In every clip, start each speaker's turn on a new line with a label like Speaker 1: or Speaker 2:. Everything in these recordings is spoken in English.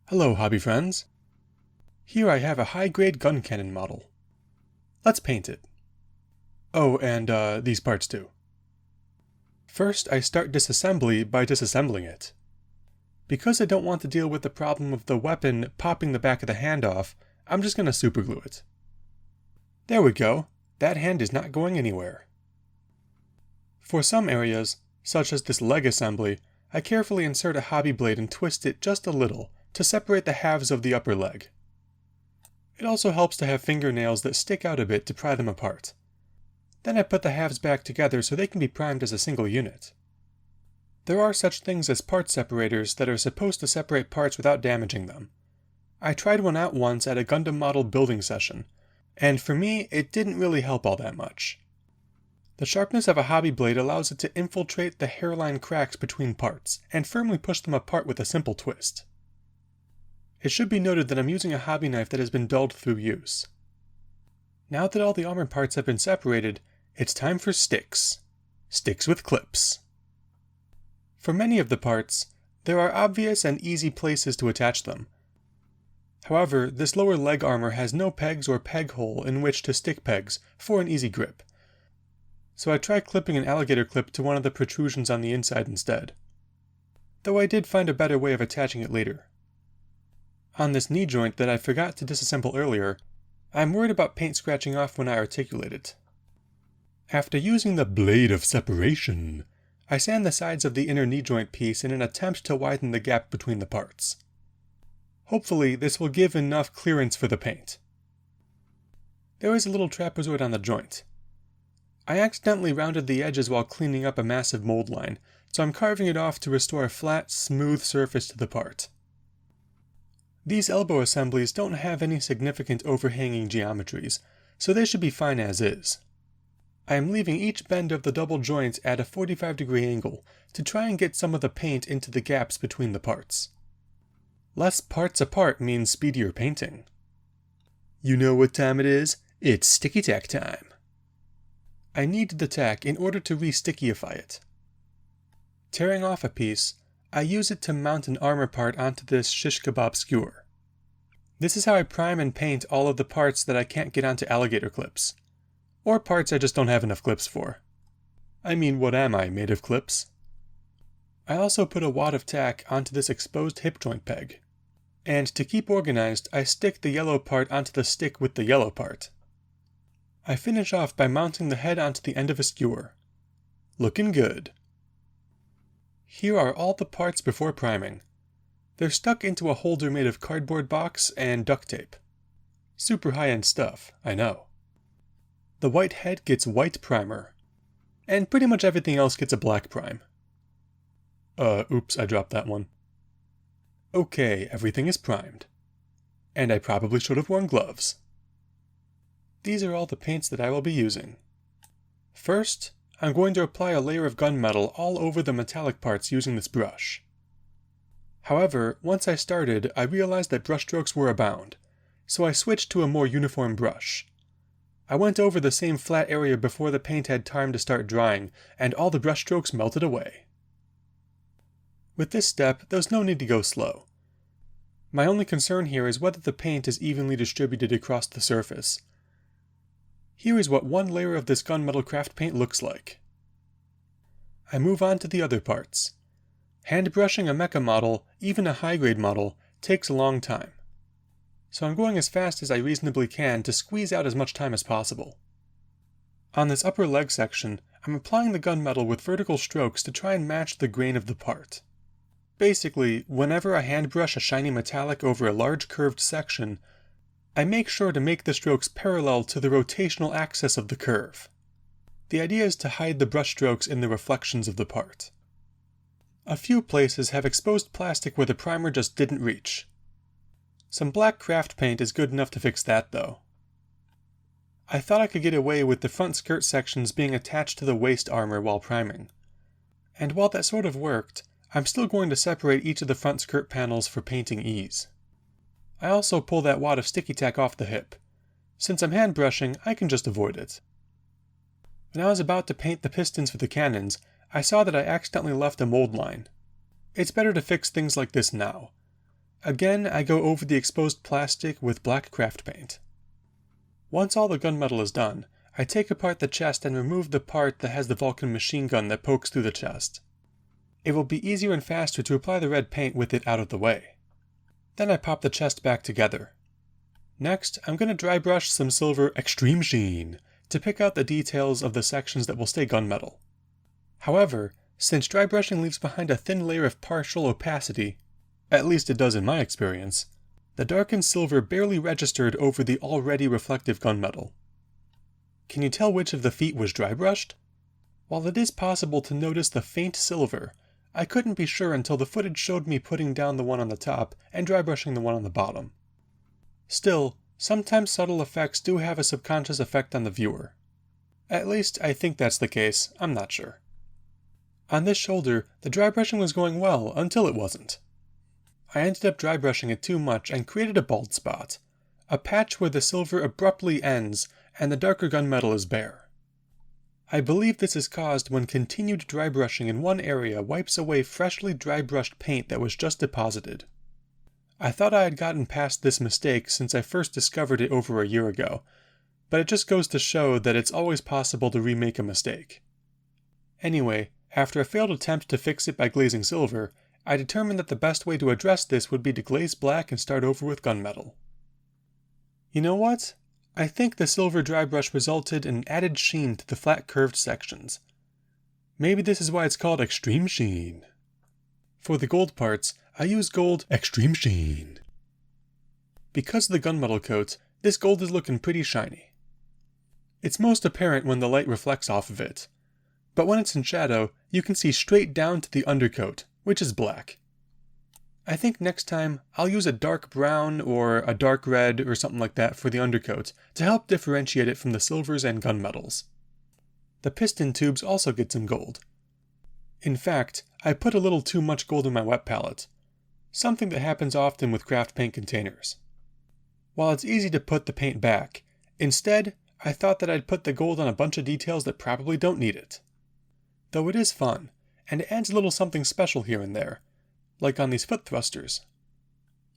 Speaker 1: Hello, hobby friends. Here I have a high-grade gun cannon model. Let's paint it. Oh, and these parts too. First, I start disassembly by disassembling it. Because I don't want to deal with the problem of the weapon popping the back of the hand off, I'm just going to superglue it. There we go. That hand is not going anywhere. For some areas, such as this leg assembly, I carefully insert a hobby blade and twist it just a little to separate the halves of the upper leg. It also helps to have fingernails that stick out a bit to pry them apart. Then I put the halves back together so they can be primed as a single unit. There are such things as part separators that are supposed to separate parts without damaging them. I tried one out once at a Gundam model building session, and for me it didn't really help all that much. The sharpness of a hobby blade allows it to infiltrate the hairline cracks between parts and firmly push them apart with a simple twist. It should be noted that I'm using a hobby knife that has been dulled through use. Now that all the armor parts have been separated, it's time for sticks. Sticks with clips. For many of the parts, there are obvious and easy places to attach them. However, this lower leg armor has no pegs or peg hole in which to stick pegs for an easy grip. So I tried clipping an alligator clip to one of the protrusions on the inside instead. Though I did find a better way of attaching it later. On this knee joint that I forgot to disassemble earlier, I'm worried about paint scratching off when I articulate it. After using the blade of separation, I sand the sides of the inner knee joint piece in an attempt to widen the gap between the parts. Hopefully this will give enough clearance for the paint. There is a little trapezoid on the joint. I accidentally rounded the edges while cleaning up a massive mold line, so I'm carving it off to restore a flat, smooth surface to the part. These elbow assemblies don't have any significant overhanging geometries, so they should be fine as is. I am leaving each bend of the double joint at a 45-degree angle to try and get some of the paint into the gaps between the parts. Less parts apart means speedier painting. You know what time it is? It's sticky tack time. I need the tack in order to re-stickyify it. Tearing off a piece, I use it to mount an armor part onto this shish kebab skewer. This is how I prime and paint all of the parts that I can't get onto alligator clips. Or parts I just don't have enough clips for. I mean, what am I, made of clips? I also put a wad of tack onto this exposed hip joint peg. And to keep organized, I stick the yellow part onto the stick with the yellow part. I finish off by mounting the head onto the end of a skewer. Looking good. Here are all the parts before priming. They're stuck into a holder made of cardboard box and duct tape. Super high-end stuff, I know. The white head gets white primer. And pretty much everything else gets a black prime. Oops, I dropped that one. Okay, everything is primed. And I probably should have worn gloves. These are all the paints that I will be using. First, I'm going to apply a layer of gunmetal all over the metallic parts using this brush. However, once I started, I realized that brushstrokes were abound, so I switched to a more uniform brush. I went over the same flat area before the paint had time to start drying, and all the brushstrokes melted away. With this step, there's no need to go slow. My only concern here is whether the paint is evenly distributed across the surface. Here is what one layer of this gunmetal craft paint looks like. I move on to the other parts. Hand brushing a mecha model, even a high-grade model, takes a long time. So I'm going as fast as I reasonably can to squeeze out as much time as possible. On this upper leg section, I'm applying the gunmetal with vertical strokes to try and match the grain of the part. Basically, whenever I hand brush a shiny metallic over a large curved section, I make sure to make the strokes parallel to the rotational axis of the curve. The idea is to hide the brush strokes in the reflections of the part. A few places have exposed plastic where the primer just didn't reach. Some black craft paint is good enough to fix that though. I thought I could get away with the front skirt sections being attached to the waist armor while priming. And while that sort of worked, I'm still going to separate each of the front skirt panels for painting ease. I also pull that wad of sticky tack off the hip. Since I'm hand brushing, I can just avoid it. When I was about to paint the pistons for the cannons, I saw that I accidentally left a mold line. It's better to fix things like this now. Again, I go over the exposed plastic with black craft paint. Once all the gunmetal is done, I take apart the chest and remove the part that has the Vulcan machine gun that pokes through the chest. It will be easier and faster to apply the red paint with it out of the way. Then I pop the chest back together. Next, I'm going to dry brush some silver extreme sheen to pick out the details of the sections that will stay gunmetal. However, since dry brushing leaves behind a thin layer of partial opacity, at least it does in my experience, the darkened silver barely registered over the already reflective gunmetal. Can you tell which of the feet was dry brushed? While it is possible to notice the faint silver, I couldn't be sure until the footage showed me putting down the one on the top and dry brushing the one on the bottom. Still, sometimes subtle effects do have a subconscious effect on the viewer. At least, I think that's the case, I'm not sure. On this shoulder, the dry brushing was going well until it wasn't. I ended up dry brushing it too much and created a bald spot, a patch where the silver abruptly ends and the darker gunmetal is bare. I believe this is caused when continued dry brushing in one area wipes away freshly dry brushed paint that was just deposited. I thought I had gotten past this mistake since I first discovered it over a year ago, but it just goes to show that it's always possible to remake a mistake. Anyway, after a failed attempt to fix it by glazing silver, I determined that the best way to address this would be to glaze black and start over with gunmetal. You know what? I think the silver dry brush resulted in an added sheen to the flat curved sections. Maybe this is why it's called extreme sheen. For the gold parts, I use gold extreme sheen. Because of the gunmetal coat, this gold is looking pretty shiny. It's most apparent when the light reflects off of it, but when it's in shadow, you can see straight down to the undercoat, which is black. I think next time I'll use a dark brown or a dark red or something like that for the undercoat to help differentiate it from the silvers and gunmetals. The piston tubes also get some gold. In fact, I put a little too much gold in my wet palette, something that happens often with craft paint containers. While it's easy to put the paint back, instead I thought that I'd put the gold on a bunch of details that probably don't need it. Though it is fun, and it adds a little something special here and there, like on these foot thrusters.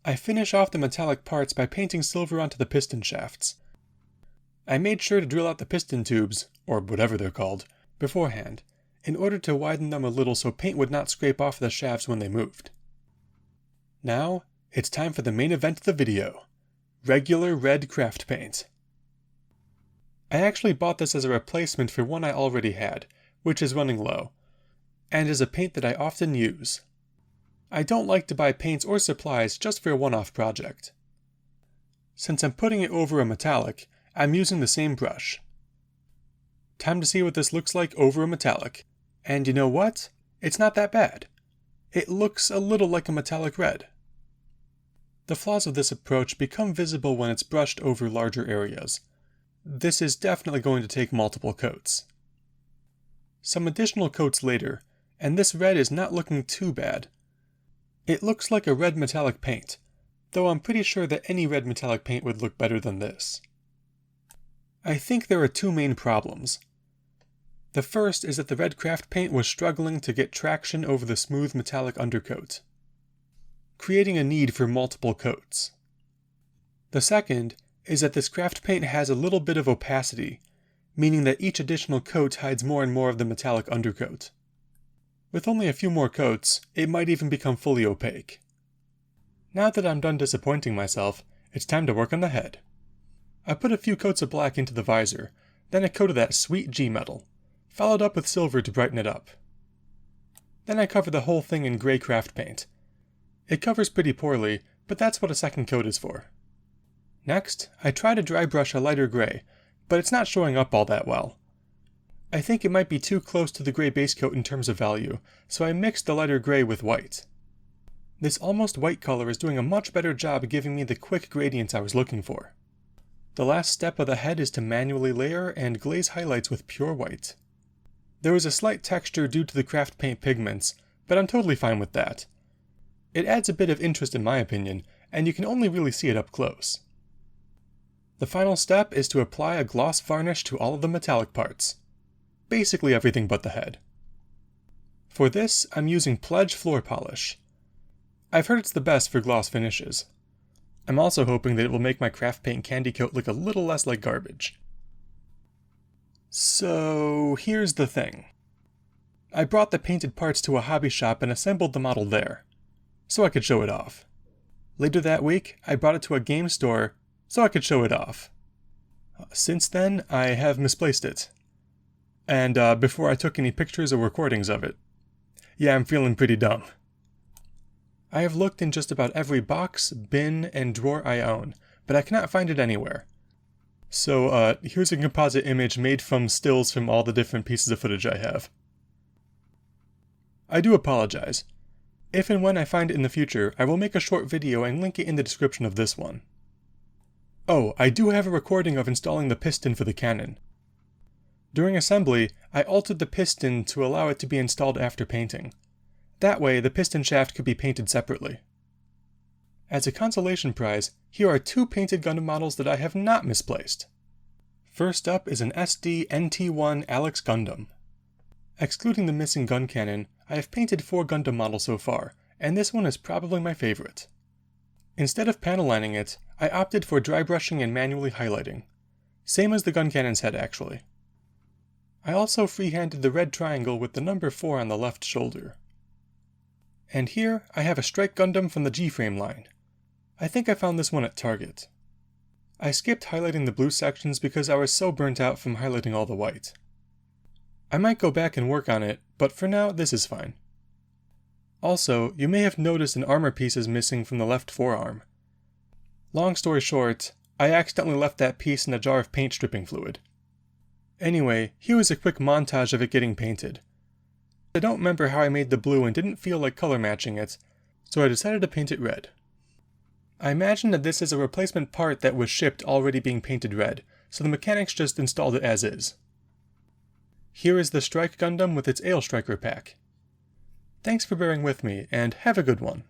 Speaker 1: I finish off the metallic parts by painting silver onto the piston shafts. I made sure to drill out the piston tubes, or whatever they're called, beforehand, in order to widen them a little so paint would not scrape off the shafts when they moved. Now, it's time for the main event of the video, regular red craft paint. I actually bought this as a replacement for one I already had, which is running low, and is a paint that I often use. I don't like to buy paints or supplies just for a one-off project. Since I'm putting it over a metallic, I'm using the same brush. Time to see what this looks like over a metallic. And you know what? It's not that bad. It looks a little like a metallic red. The flaws of this approach become visible when it's brushed over larger areas. This is definitely going to take multiple coats. Some additional coats later, and this red is not looking too bad. It looks like a red metallic paint, though I'm pretty sure that any red metallic paint would look better than this. I think there are two main problems. The first is that the red craft paint was struggling to get traction over the smooth metallic undercoat, creating a need for multiple coats. The second is that this craft paint has a little bit of opacity, meaning that each additional coat hides more and more of the metallic undercoat. With only a few more coats, it might even become fully opaque. Now that I'm done disappointing myself, it's time to work on the head. I put a few coats of black into the visor, then a coat of that sweet G-metal, followed up with silver to brighten it up. Then I cover the whole thing in gray craft paint. It covers pretty poorly, but that's what a second coat is for. Next, I try to dry brush a lighter gray, but it's not showing up all that well. I think it might be too close to the gray base coat in terms of value, so I mixed the lighter gray with white. This almost white color is doing a much better job giving me the quick gradients I was looking for. The last step of the head is to manually layer and glaze highlights with pure white. There is a slight texture due to the craft paint pigments, but I'm totally fine with that. It adds a bit of interest in my opinion, and you can only really see it up close. The final step is to apply a gloss varnish to all of the metallic parts. Basically everything but the head. For this, I'm using Pledge floor polish. I've heard it's the best for gloss finishes. I'm also hoping that it will make my craft paint candy coat look a little less like garbage. So here's the thing. I brought the painted parts to a hobby shop and assembled the model there, so I could show it off. Later that week, I brought it to a game store so I could show it off. Since then, I have misplaced it. And before I took any pictures or recordings of it. Yeah, I'm feeling pretty dumb. I have looked in just about every box, bin, and drawer I own, but I cannot find it anywhere. So here's a composite image made from stills from all the different pieces of footage I have. I do apologize. If and when I find it in the future, I will make a short video and link it in the description of this one. Oh, I do have a recording of installing the piston for the cannon. During assembly, I altered the piston to allow it to be installed after painting. That way, the piston shaft could be painted separately. As a consolation prize, here are 2 painted Gundam models that I have not misplaced. First up is an SD NT1 Alex Gundam. Excluding the missing gun cannon, I have painted 4 Gundam models so far, and this one is probably my favorite. Instead of panel lining it, I opted for dry brushing and manually highlighting. Same as the gun cannon's head, actually. I also freehanded the red triangle with the number 4 on the left shoulder. And here, I have a Strike Gundam from the G-Frame line. I think I found this one at Target. I skipped highlighting the blue sections because I was so burnt out from highlighting all the white. I might go back and work on it, but for now, this is fine. Also, you may have noticed an armor piece is missing from the left forearm. Long story short, I accidentally left that piece in a jar of paint stripping fluid. Anyway, here is a quick montage of it getting painted. I don't remember how I made the blue and didn't feel like color matching it, so I decided to paint it red. I imagine that this is a replacement part that was shipped already being painted red, so the mechanics just installed it as is. Here is the Strike Gundam with its Ale Striker pack. Thanks for bearing with me, and have a good one.